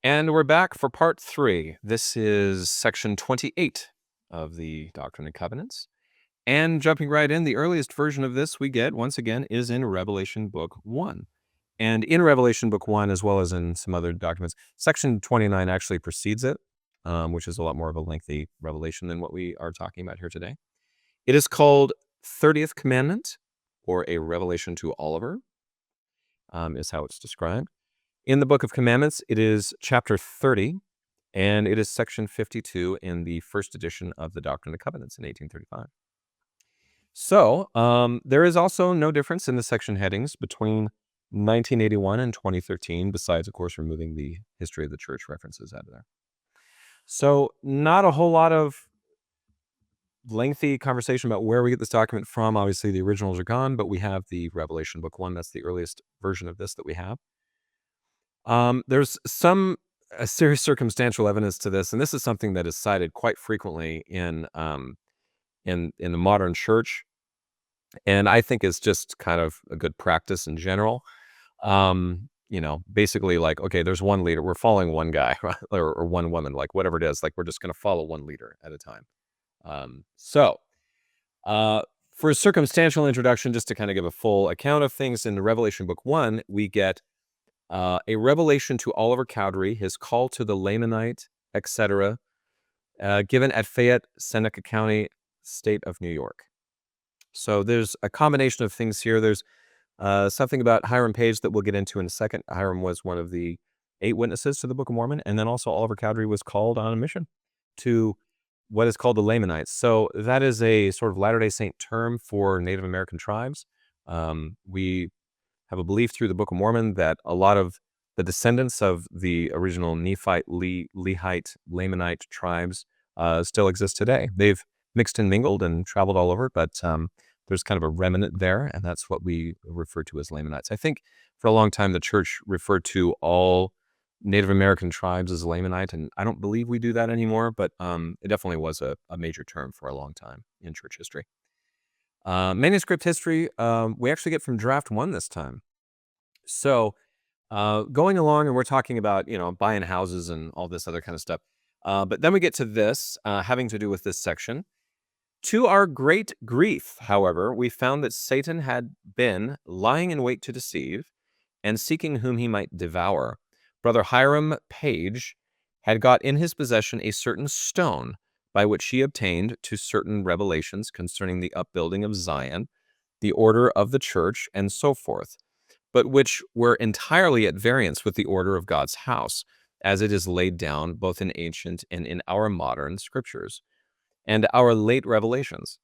And we're back for part 3. This is section 28 of the Doctrine and Covenants. And jumping right in, the earliest version of this we get, once again, is in Revelation Book 1. And in Revelation Book 1, as well as in some other documents, section 29 actually precedes it, which is a lot more of a lengthy revelation than what we are talking about here today. It is called 30th Commandment, or a revelation to Oliver, is how it's described. In the Book of Commandments, it is chapter 30, and it is section 52 in the first edition of the Doctrine and Covenants in 1835. So there is also no difference in the section headings between 1981 and 2013, besides, of course, removing the history of the church references out of there. So not a whole lot of lengthy conversation about where we get this document from. Obviously, the originals are gone, but we have the Revelation Book 1. That's the earliest version of this that we have. There's some serious circumstantial evidence to this, and this is something that is cited quite frequently in the modern church, and I think is just kind of a good practice in general. Basically, like, okay, there's one leader, we're following one guy, right? or one woman, like whatever it is, like we're just going to follow one leader at a time. For a circumstantial introduction, just to kind of give a full account of things, in the Revelation Book 1, we get a revelation to Oliver Cowdery, his call to the Lamanite, etc., given at Fayette, Seneca County, state of New York. So there's a combination of things here. There's something about Hiram Page that we'll get into in a second. Hiram was one of the 8 witnesses to the Book of Mormon, and then also Oliver Cowdery was called on a mission to what is called the Lamanites. So that is a sort of Latter-day Saint term for Native American tribes. We have a belief through the Book of Mormon that a lot of the descendants of the original Nephite, Lehite, Lamanite tribes still exist today. They've mixed and mingled and traveled all over, but there's kind of a remnant there, and that's what we refer to as Lamanites. I think for a long time the church referred to all Native American tribes as Lamanite, and I don't believe we do that anymore, but it definitely was a major term for a long time in church history. Manuscript history, we actually get from draft 1 this time. So going along, and we're talking about, buying houses and all this other kind of stuff. But then we get to this, having to do with this section. To our great grief, however, we found that Satan had been lying in wait to deceive and seeking whom he might devour. Brother Hiram Page had got in his possession a certain stone by which he obtained to certain revelations concerning the upbuilding of Zion, the order of the church, and so forth, but which were entirely at variance with the order of God's house, as it is laid down both in ancient and in our modern scriptures, and our late revelations.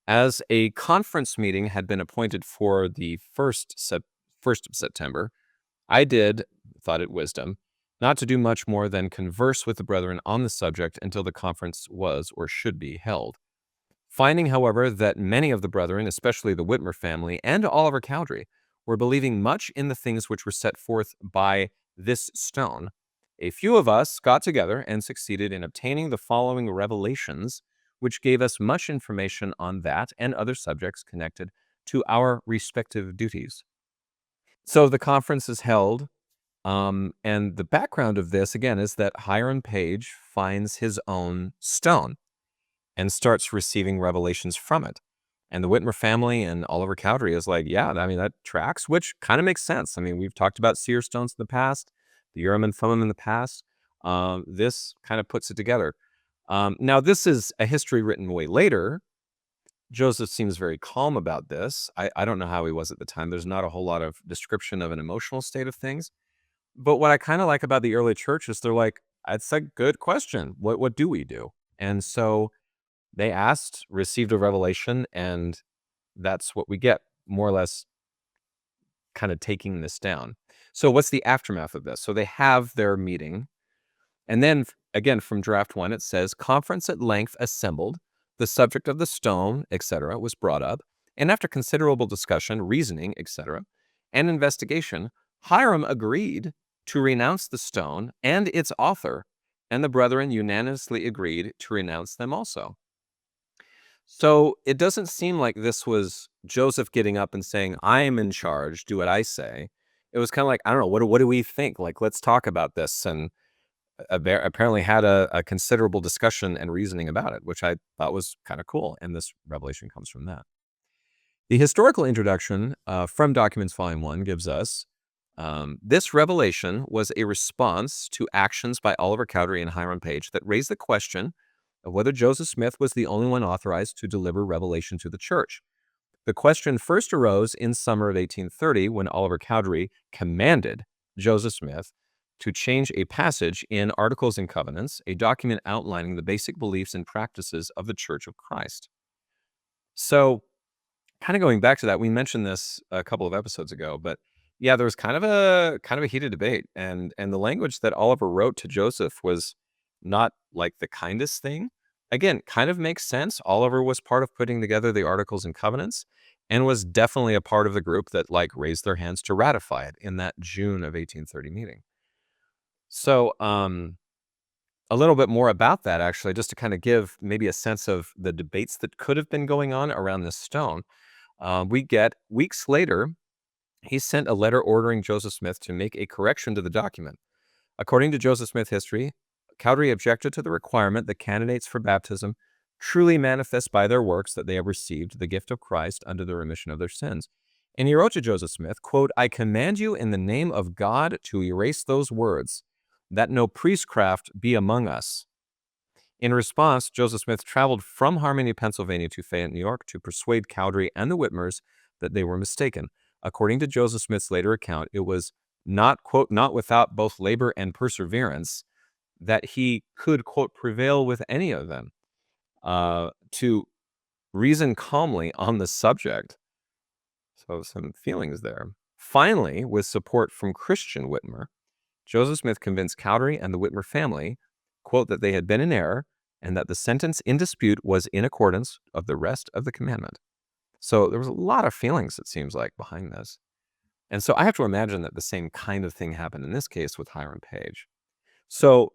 As a conference meeting had been appointed for the 1st of September, I thought it wisdom, not to do much more than converse with the brethren on the subject until the conference was or should be held. Finding, however, that many of the brethren, especially the Whitmer family and Oliver Cowdery, were believing much in the things which were set forth by this stone, a few of us got together and succeeded in obtaining the following revelations, which gave us much information on that and other subjects connected to our respective duties. So the conference is held, and the background of this, again, is that Hiram Page finds his own stone and starts receiving revelations from it. And the Whitmer family and Oliver Cowdery is like, yeah, I mean, that tracks, which kind of makes sense. I mean, we've talked about seer stones in the past, the Urim and Thummim in the past. This kind of puts it together. Now, this is a history written way later. Joseph seems very calm about this. I don't know how he was at the time. There's not a whole lot of description of an emotional state of things. But what I kind of like about the early church is they're like, it's a good question. What do we do? And so they asked, received a revelation, and that's what we get, more or less kind of taking this down. So what's the aftermath of this? So they have their meeting, and then again from draft 1, it says, conference at length assembled, the subject of the stone, etc., was brought up, and after considerable discussion, reasoning, etc., and investigation, Hiram agreed to renounce the stone and its author, and the brethren unanimously agreed to renounce them also. So it doesn't seem like this was Joseph getting up and saying, I am in charge, do what I say. It was kind of like, I don't know, what do we think? Like, let's talk about this. And apparently had a considerable discussion and reasoning about it, which I thought was kind of cool. And this revelation comes from that. The historical introduction from Documents Volume 1 gives us this revelation was a response to actions by Oliver Cowdery and Hiram Page that raised the question of whether Joseph Smith was the only one authorized to deliver revelation to the church. The question first arose in summer of 1830 when Oliver Cowdery commanded Joseph Smith to change a passage in Articles and Covenants, a document outlining the basic beliefs and practices of the Church of Christ. So, kind of going back to that, we mentioned this a couple of episodes ago, but yeah, there was kind of a heated debate, and the language that Oliver wrote to Joseph was not like the kindest thing. Again, kind of makes sense. Oliver was part of putting together the Articles and Covenants, and was definitely a part of the group that like raised their hands to ratify it in that June of 1830 meeting. So, a little bit more about that, actually, just to kind of give maybe a sense of the debates that could have been going on around this stone. We get weeks later, he sent a letter ordering Joseph Smith to make a correction to the document. According to Joseph Smith history, Cowdery objected to the requirement that candidates for baptism truly manifest by their works that they have received the gift of Christ under the remission of their sins. And he wrote to Joseph Smith, quote, "I command you in the name of God to erase those words, that no priestcraft be among us." In response, Joseph Smith traveled from Harmony, Pennsylvania to Fayette, New York to persuade Cowdery and the Whitmers that they were mistaken. According to Joseph Smith's later account, it was not, quote, "not without both labor and perseverance that he could, quote, prevail with any of them to reason calmly on the subject." So some feelings there. Finally, with support from Christian Whitmer, Joseph Smith convinced Cowdery and the Whitmer family, quote, that they had been in error and that the sentence in dispute was in accordance of the rest of the commandment. So there was a lot of feelings, it seems like, behind this. And so I have to imagine that the same kind of thing happened in this case with Hiram Page. So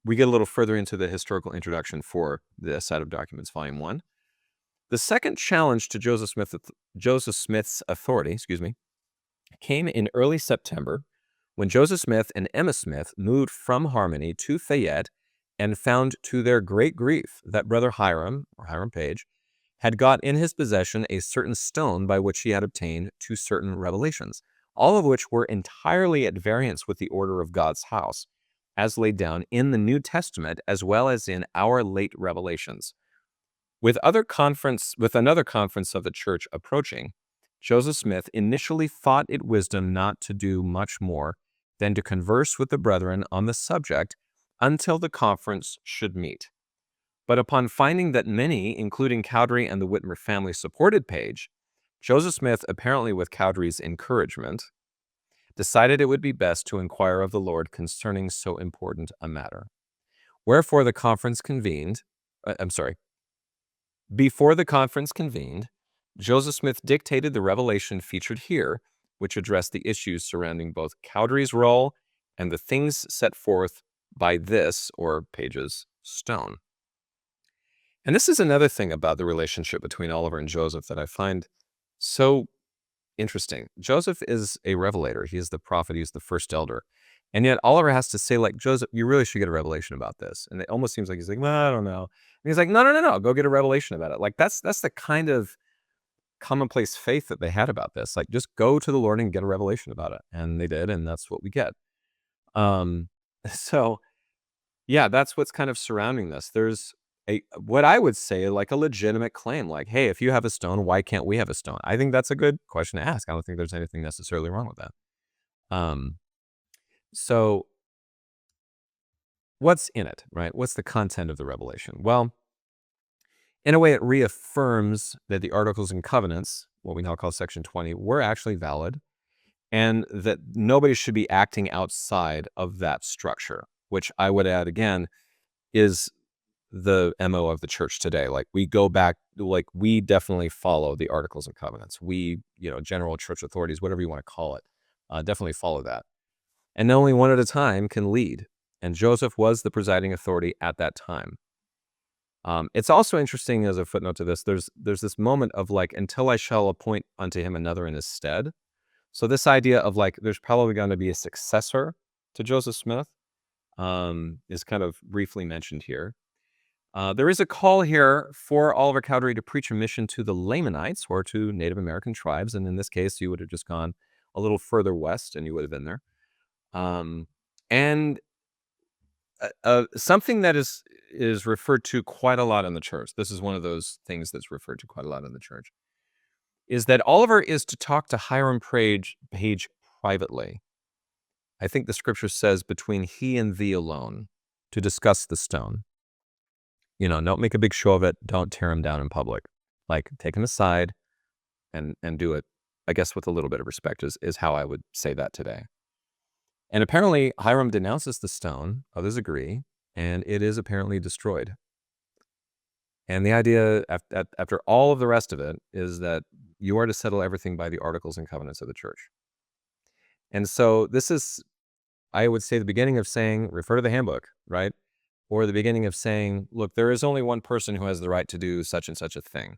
we get a little further into the historical introduction for this set of documents, Volume 1. The second challenge to Joseph Smith's authority, came in early September when Joseph Smith and Emma Smith moved from Harmony to Fayette and found to their great grief that Brother Hiram, or Hiram Page, had got in his possession a certain stone by which he had obtained 2 certain revelations, all of which were entirely at variance with the order of God's house, as laid down in the New Testament as well as in our late revelations. With another conference of the church approaching, Joseph Smith initially thought it wisdom not to do much more than to converse with the brethren on the subject until the conference should meet. But upon finding that many, including Cowdery and the Whitmer family, supported Page, Joseph Smith, apparently with Cowdery's encouragement, decided it would be best to inquire of the Lord concerning so important a matter. Wherefore the conference convened, Before the conference convened, Joseph Smith dictated the revelation featured here, which addressed the issues surrounding both Cowdery's role and the things set forth by this, or Page's, stone. And this is another thing about the relationship between Oliver and Joseph that I find so interesting. Joseph is a revelator. He is the prophet. He's the first elder. And yet Oliver has to say, like, Joseph, you really should get a revelation about this. And it almost seems like he's like, well, I don't know. And he's like, no, go get a revelation about it. Like, that's the kind of commonplace faith that they had about this. Like, just go to the Lord and get a revelation about it. And they did, and that's what we get. So, yeah, that's what's kind of surrounding this. There's what I would say, like a legitimate claim, like, hey, if you have a stone, why can't we have a stone? I think that's a good question to ask. I don't think there's anything necessarily wrong with that. So what's in it, right? What's the content of the revelation? Well, in a way, it reaffirms that the Articles and Covenants, what we now call Section 20, were actually valid, and that nobody should be acting outside of that structure, which I would add again is the MO of the church today. Like, we go back, like, we definitely follow the Articles and Covenants. We, general church authorities, whatever you want to call it, definitely follow that. And only one at a time can lead. And Joseph was the presiding authority at that time. It's also interesting, as a footnote to this, there's this moment of like, until I shall appoint unto him another in his stead. So this idea of like, there's probably going to be a successor to Joseph Smith. is kind of briefly mentioned here. There is a call here for Oliver Cowdery to preach a mission to the Lamanites or to Native American tribes. And in this case, you would have just gone a little further west and you would have been there. And something that is referred to quite a lot in the church. This is one of those things that's referred to quite a lot in the church. Is that Oliver is to talk to Hiram Page privately. I think the scripture says between he and thee alone to discuss the stone. Don't make a big show of it. Don't tear him down in public. Like, take him aside and do it, I guess, with a little bit of respect is how I would say that today. And apparently Hiram denounces the stone. Others agree. And it is apparently destroyed. And the idea, after all of the rest of it, is that you are to settle everything by the articles and covenants of the church. And so this is, I would say, the beginning of saying, refer to the handbook, right? Or the beginning of saying, look, there is only one person who has the right to do such and such a thing.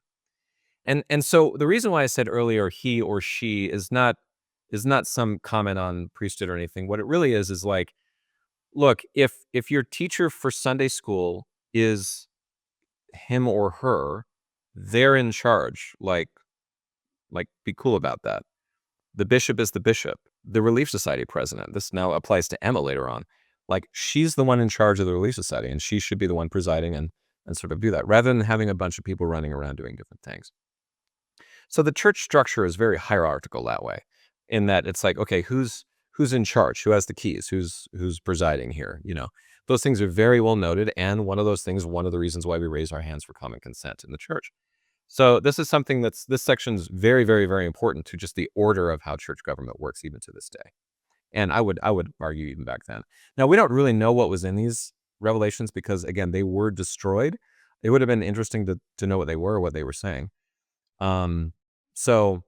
And so the reason why I said earlier he or she is not some comment on priesthood or anything. What it really is like, look, if your teacher for Sunday school is him or her, they're in charge. Like be cool about that. The bishop is the bishop. The Relief Society president. This now applies to Emma later on. Like, she's the one in charge of the Relief Society, and she should be the one presiding and sort of do that, rather than having a bunch of people running around doing different things. So the church structure is very hierarchical that way, in that it's like, okay, who's in charge? Who has the keys? Who's presiding here? Those things are very well noted, and one of those things, one of the reasons why we raise our hands for common consent in the church. So this is something this section's very, very, very important to just the order of how church government works even to this day. And I would argue even back then. Now, we don't really know what was in these revelations because, again, they were destroyed. It would have been interesting to know what they were, what they were saying. So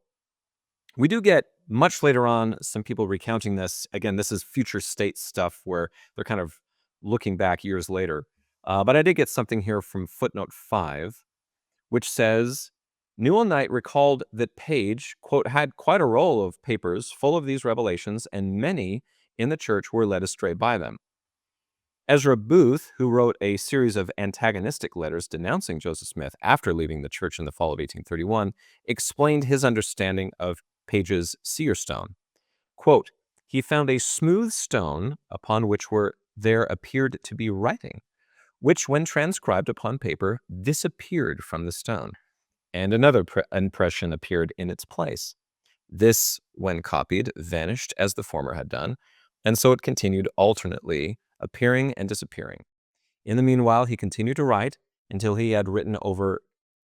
we do get much later on some people recounting this. Again, this is future state stuff where they're kind of looking back years later. But I did get something here from footnote 5, which says, Newell Knight recalled that Page, quote, had quite a roll of papers full of these revelations, and many in the church were led astray by them. Ezra Booth, who wrote a series of antagonistic letters denouncing Joseph Smith after leaving the church in the fall of 1831, explained his understanding of Page's seer stone. Quote, he found a smooth stone upon which there appeared to be writing, which when transcribed upon paper disappeared from the stone, and another impression appeared in its place. This, when copied, vanished as the former had done, and so it continued alternately, appearing and disappearing. In the meanwhile, he continued to write until he had written over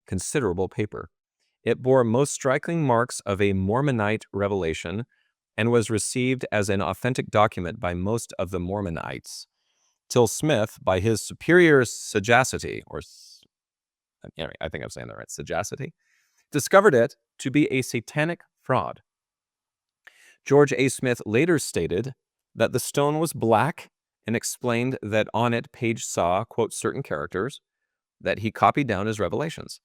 considerable paper. It bore most striking marks of a Mormonite revelation and was received as an authentic document by most of the Mormonites, till Smith, by his superior sagacity, I think I'm saying that right, sagacity, discovered it to be a satanic fraud. George A. Smith later stated that the stone was black and explained that on it Page saw, quote, certain characters that he copied down as revelations.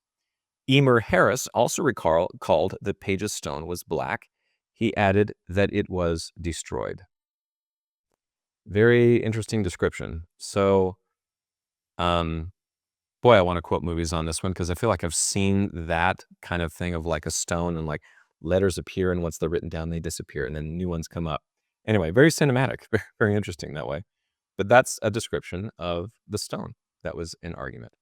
Emer Harris also called that Page's stone was black. He added that it was destroyed. Very interesting description. So, boy, I want to quote movies on this one because I feel like I've seen that kind of thing of like a stone and like letters appear and once they're written down, they disappear and then new ones come up. Anyway, very cinematic, very interesting that way. But that's a description of the stone that was in argument.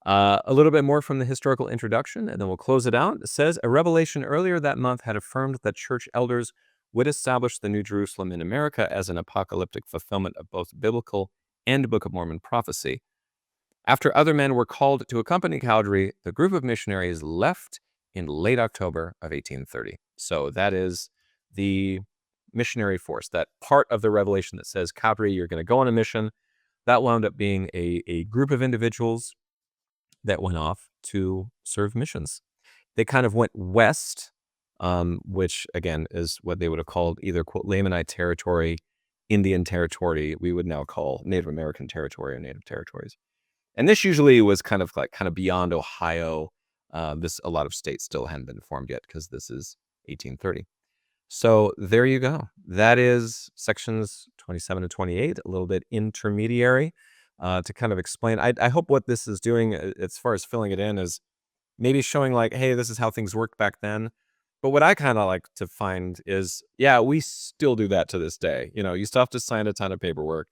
A little bit more from the historical introduction, and then we'll close it out. It says, a revelation earlier that month had affirmed that church elders would establish the New Jerusalem in America as an apocalyptic fulfillment of both biblical and Book of Mormon prophecy. After other men were called to accompany Cowdery, the group of missionaries left in late October of 1830. So that is the missionary force, that part of the revelation that says, Cowdery, you're going to go on a mission. That wound up being a group of individuals that went off to serve missions. They kind of went west, which again is what they would have called either, quote, Lamanite territory, Indian territory, we would now call Native American territory or native territories. And this usually was kind of beyond Ohio. A lot of states still hadn't been formed yet because this is 1830. So there you go. That is sections 27 and 28, a little bit intermediary, to kind of explain. I hope what this is doing, as far as filling it in, is maybe showing like, hey, this is how things worked back then. But what I kind of like to find is, yeah, we still do that to this day. You still have to sign a ton of paperwork,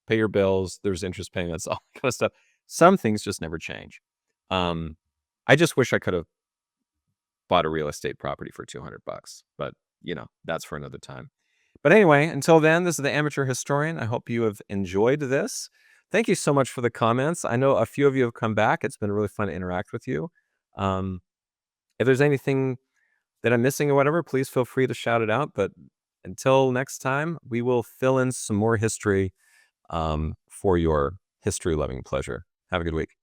pay your bills, there's interest payments, all that kind of stuff. Some things just never change. I just wish I could have bought a real estate property for $200, but that's for another time. But anyway, until then, this is the Amateur Historian. I hope you have enjoyed this. Thank you so much for the comments. I know a few of you have come back. It's been really fun to interact with you. If there's anything that I'm missing or whatever, please feel free to shout it out. But until next time, we will fill in some more history for your history-loving pleasure. Have a good week.